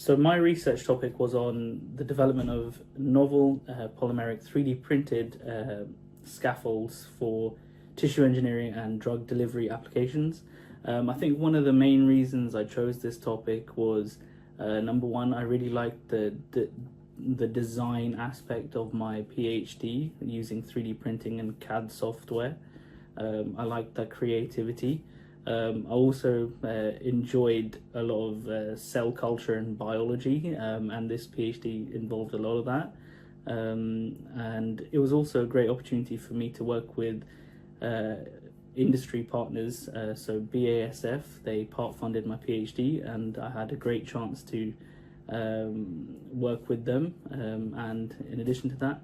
So my research topic was on the development of novel polymeric 3D printed scaffolds for tissue engineering and drug delivery applications. I think one of the main reasons I chose this topic was number one, I really liked the design aspect of my PhD using 3D printing and CAD software. I liked that creativity. I also enjoyed a lot of cell culture and biology, and this PhD involved a lot of that. And it was also a great opportunity for me to work with industry partners. So BASF, they part-funded my PhD, and I had a great chance to work with them. And in addition to that,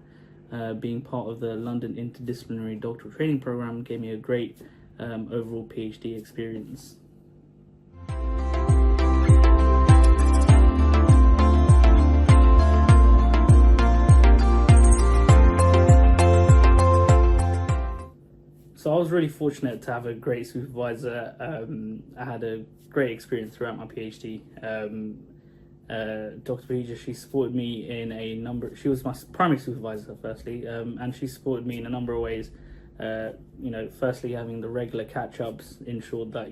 being part of the London Interdisciplinary Doctoral Training Programme gave me a great overall PhD experience. So I was really fortunate to have a great supervisor. I had a great experience throughout my PhD. Dr. Saad, she supported me in a number. She was my primary supervisor, firstly, and she supported me in a number of ways. Firstly, having the regular catch-ups ensured that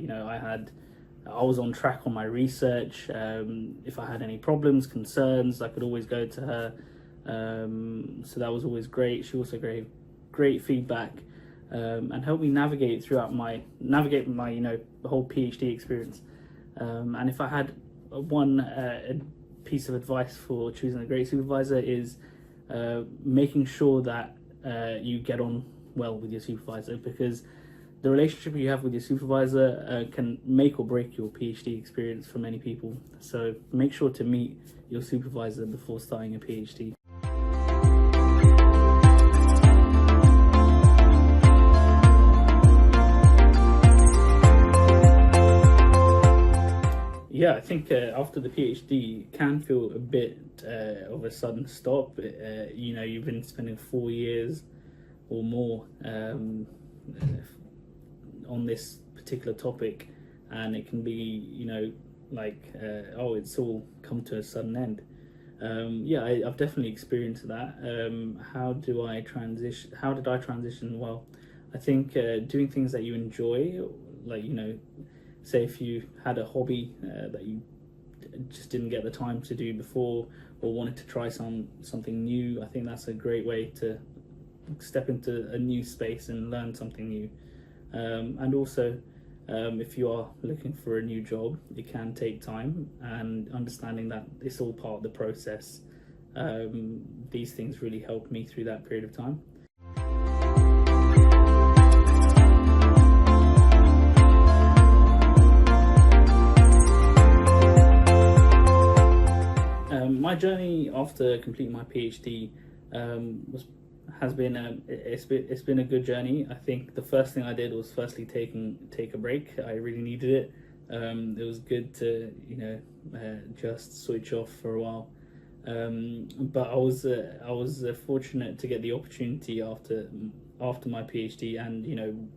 I was on track on my research. If I had any problems, concerns, I could always go to her. So that was always great. She also gave great feedback and helped me navigate my whole PhD experience. And if I had one piece of advice for choosing a great supervisor is making sure that you get on well with your supervisor, because the relationship you have with your supervisor can make or break your PhD experience for many people. So make sure to meet your supervisor before starting a PhD. Yeah, I think after the PhD can feel a bit of a sudden stop. You've been spending 4 years or more on this particular topic, and it can be it's all come to a sudden end. I've definitely experienced that. How did I transition? Well, I think doing things that you enjoy, say if you had a hobby that you just didn't get the time to do before, or wanted to try something new, I think that's a great way to step into a new space and learn something new. And also, if you are looking for a new job, it can take time, and understanding that it's all part of the process. These things really helped me through that period of time. My journey after completing my PhD has been it's been a good journey. I think the first thing I did was take a break. I really needed it. It was good to just switch off for a while. But I was fortunate to get the opportunity after my PhD and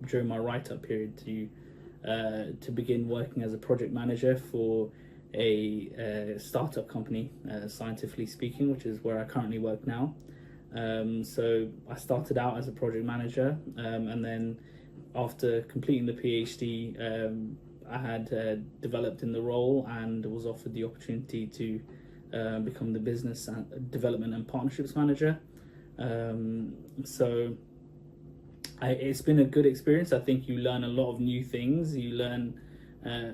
during my write-up period to begin working as a project manager for a startup company, Scientifically Speaking, which is where I currently work now. So I started out as a project manager, and then after completing the PhD, I had developed in the role and was offered the opportunity to become the business development and partnerships manager. So it's been a good experience. I think you learn a lot of new things. You learn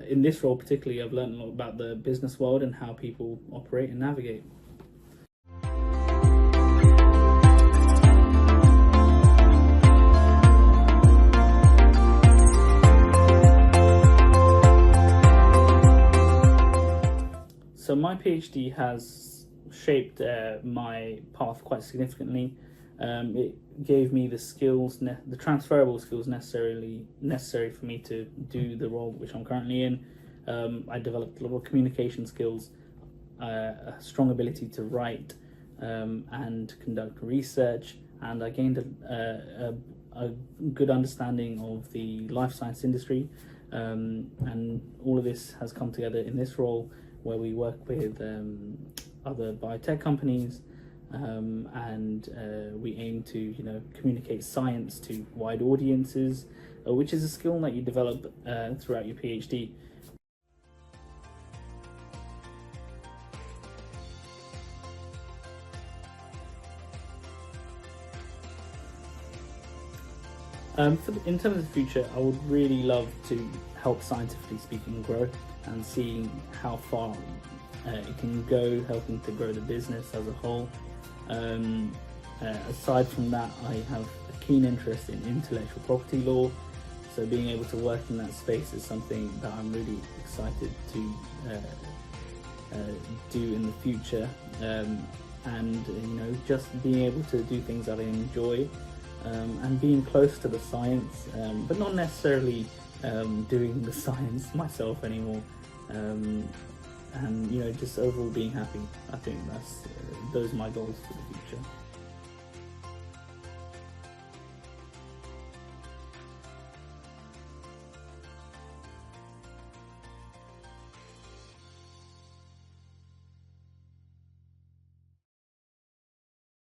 in this role particularly, I've learned a lot about the business world and how people operate and navigate. So my PhD has shaped my path quite significantly. It gave me the skills, the transferable skills necessary for me to do the role which I'm currently in. I developed a lot of communication skills, a strong ability to write and conduct research, and I gained a good understanding of the life science industry. And all of this has come together in this role, where we work with other biotech companies, and we aim to, you know, communicate science to wide audiences, which is a skill that you develop throughout your PhD. In terms of the future, I would really love to help Scientifically Speaking grow and seeing how far it can go, helping to grow the business as a whole. Aside from that, I have a keen interest in intellectual property law, so being able to work in that space is something that I'm really excited to do in the future, and you know, just being able to do things that I enjoy, and being close to the science, but not necessarily doing the science myself anymore, and you know, just overall being happy. I think those are my goals for the future.